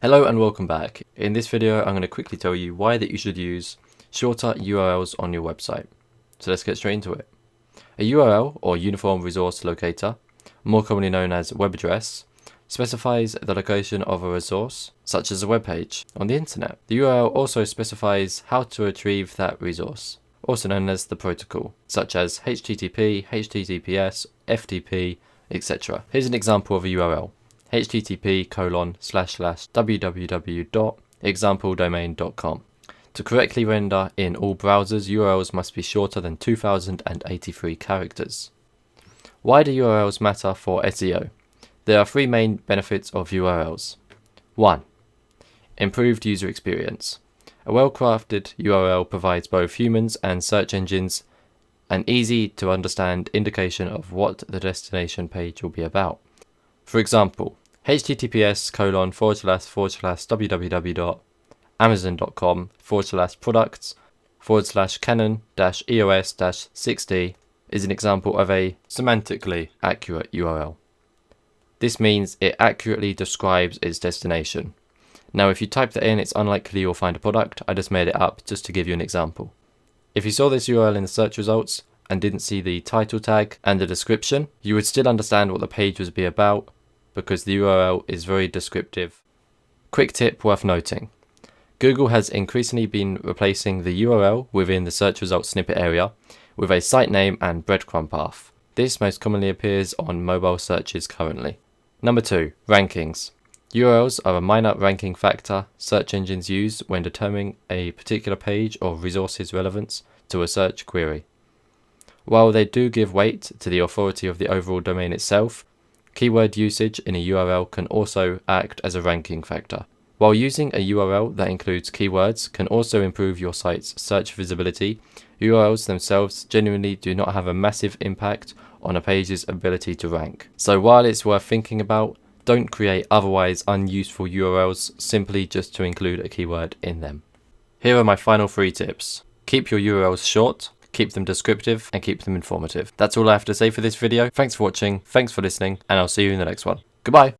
Hello and welcome back. In this video I'm going to quickly tell you why that you should use shorter URLs on your website. So let's get straight into it. A URL, or Uniform Resource Locator, more commonly known as web address, specifies the location of a resource, such as a web page, on the internet. The URL also specifies how to retrieve that resource, also known as the protocol, such as HTTP, HTTPS, FTP, etc. Here's an example of a URL. http://www.exampledomain.com. To correctly render in all browsers, URLs must be shorter than 2083 characters. Why do URLs matter for SEO? There are three main benefits of URLs. 1. Improved user experience. A well-crafted URL provides both humans and search engines an easy to understand indication of what the destination page will be about. For example, https://www.amazon.com/products/canon-EOS-6D is an example of a semantically accurate URL. This means it accurately describes its destination. Now if you type that in, it's unlikely you'll find a product. I just made it up just to give you an example. If you saw this URL in the search results and didn't see the title tag and the description, you would still understand what the page would be about, because the URL is very descriptive. Quick tip worth noting. Google has increasingly been replacing the URL within the search results snippet area with a site name and breadcrumb path. This most commonly appears on mobile searches currently. Number 2. Rankings. URLs are a minor ranking factor search engines use when determining a particular page or resource's relevance to a search query. While they do give weight to the authority of the overall domain itself, keyword usage in a URL can also act as a ranking factor. While using a URL that includes keywords can also improve your site's search visibility, URLs themselves genuinely do not have a massive impact on a page's ability to rank. So while it's worth thinking about, don't create otherwise unuseful URLs simply just to include a keyword in them. Here are my final 3 tips. Keep your URLs short, keep them descriptive, and keep them informative. That's all I have to say for this video. Thanks for watching, thanks for listening, and I'll see you in the next one. Goodbye!